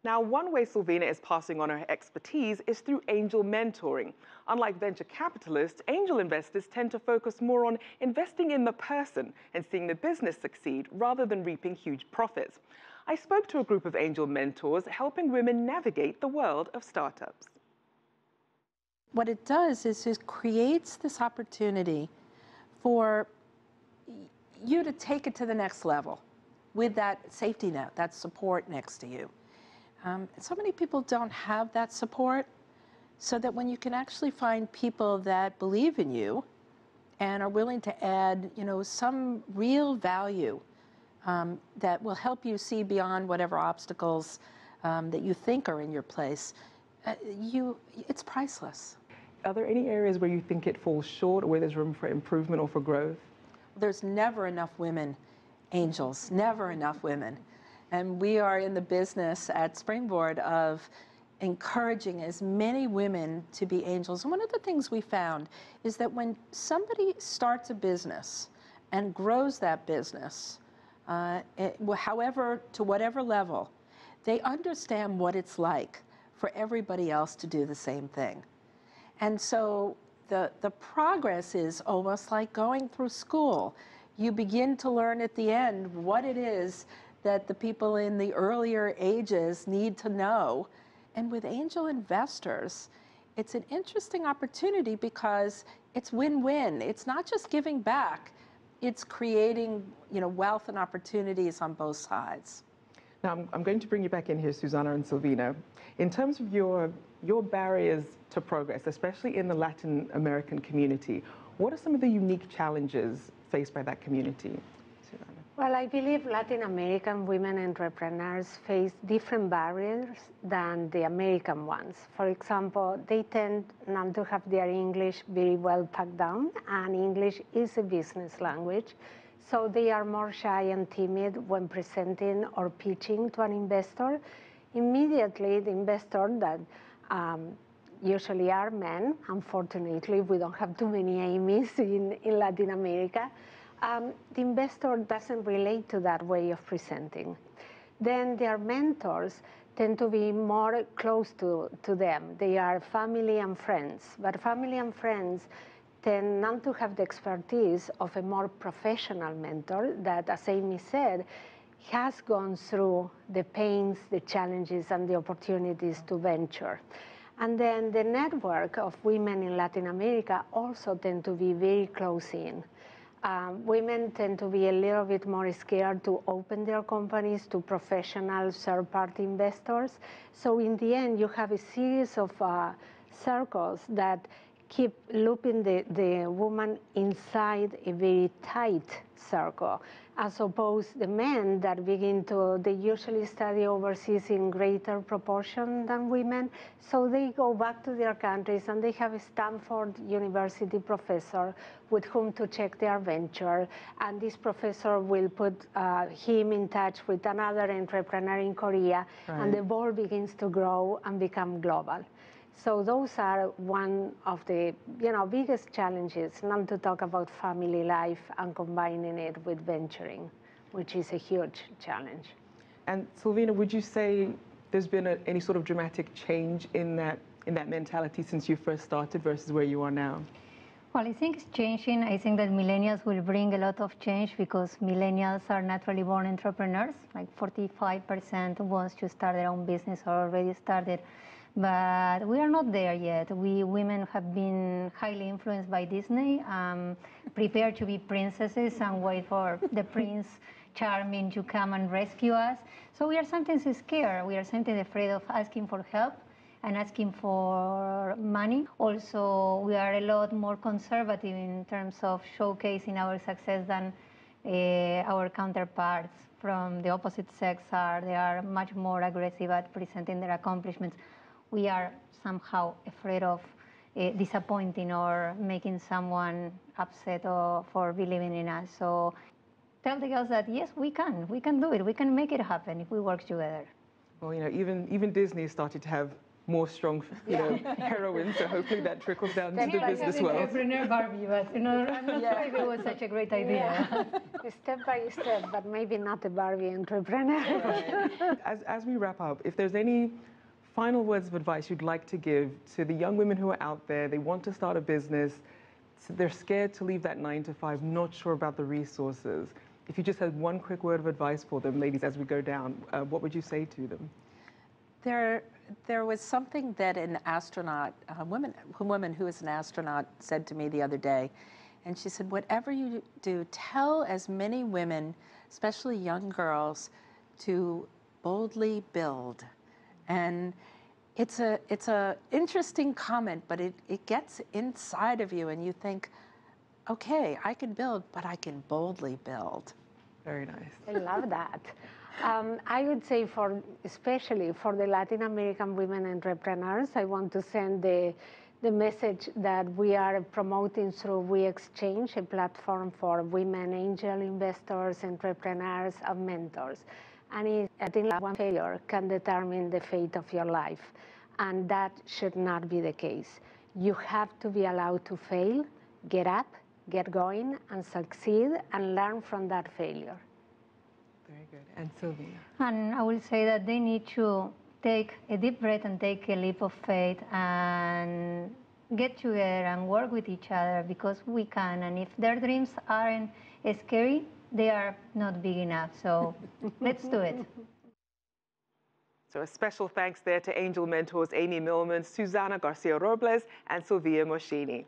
Now, one way Silvina is passing on her expertise is through angel mentoring. Unlike venture capitalists, angel investors tend to focus more on investing in the person and seeing the business succeed rather than reaping huge profits. I spoke to a group of angel mentors helping women navigate the world of startups. What it does is it creates this opportunity for you to take it to the next level with that safety net, that support next to you. So many people don't have that support, so that when you can actually find people that believe in you and are willing to add, some real value that will help you see beyond whatever obstacles that you think are in your place, it's priceless. Are there any areas where you think it falls short or where there's room for improvement or for growth? There's never enough women angels, never enough women. And we are in the business at Springboard of encouraging as many women to be angels. And one of the things we found is that when somebody starts a business and grows that business, however, to whatever level, they understand what it's like for everybody else to do the same thing. And so the progress is almost like going through school. You begin to learn at the end what it is that the people in the earlier ages need to know. And with angel investors, it's an interesting opportunity because it's win-win. It's not just giving back, it's creating, wealth and opportunities on both sides. Now, I'm going to bring you back in here, Susana and Silvina. In terms of your barriers to progress, especially in the Latin American community, what are some of the unique challenges faced by that community? Well, I believe Latin American women entrepreneurs face different barriers than the American ones. For example, they tend not to have their English very well packed down, and English is a business language. So they are more shy and timid when presenting or pitching to an investor. Immediately, the investor that usually are men, unfortunately, we don't have too many Amy's in Latin America, the investor doesn't relate to that way of presenting. Then their mentors tend to be more close to them. They are family and friends, but family and friends tend not to have the expertise of a more professional mentor that, as Amy said, has gone through the pains, the challenges, and the opportunities to venture. And then the network of women in Latin America also tend to be very close in. Women tend to be a little bit more scared to open their companies to professional third-party investors. So in the end, you have a series of circles that keep looping the woman inside a very tight circle, as opposed to the men that they usually study overseas in greater proportion than women. So they go back to their countries and they have a Stanford University professor with whom to check their venture. And this professor will put him in touch with another entrepreneur in Korea, right. And the ball begins to grow and become global. So those are one of the biggest challenges, not to talk about family life and combining it with venturing, which is a huge challenge. And Silvina, would you say there's been any sort of dramatic change in that mentality since you first started versus where you are now? Well, I think it's changing. I think that millennials will bring a lot of change because millennials are naturally born entrepreneurs. Like 45% wants to start their own business or already started. But we are not there yet. We women have been highly influenced by Disney, prepared to be princesses and wait for the Prince Charming to come and rescue us. So we are sometimes scared. We are sometimes afraid of asking for help and asking for money. Also, we are a lot more conservative in terms of showcasing our success than our counterparts from the opposite sex are. They are much more aggressive at presenting their accomplishments. We are somehow afraid of disappointing or making someone upset or for believing in us. So tell the girls that, yes, we can do it. We can make it happen if we work together. Well, even Disney started to have more strong, heroines. So hopefully that trickles down to the Like business an world. entrepreneur Barbie, but I'm not sure if it was such a great idea. Step by step, but maybe not a Barbie entrepreneur. As we wrap up, if there's any final words of advice you'd like to give to the young women who are out there, they want to start a business, they're scared to leave that 9 to 5, not sure about the resources. If you just had one quick word of advice for them, ladies, as we go down, what would you say to them? There was something that an astronaut, a woman who is an astronaut, said to me the other day, and she said, "Whatever you do, tell as many women, especially young girls, to boldly build." And it's a interesting comment, but it gets inside of you, and you think, okay, I can build, but I can boldly build. Very nice. I love that. I would say especially for the Latin American women entrepreneurs, I want to send the message that we are promoting through We Exchange, a platform for women angel investors, entrepreneurs, and mentors. And I think one failure can determine the fate of your life. And that should not be the case. You have to be allowed to fail, get up, get going, and succeed, and learn from that failure. Very good. And Sylvia? And I will say that they need to take a deep breath and take a leap of faith and get together and work with each other, because we can. And if their dreams aren't scary, they are not big enough. So let's do it. So a special thanks there to Angel mentors Amy Millman, Susana Garcia Robles, and Sylvia Moschini.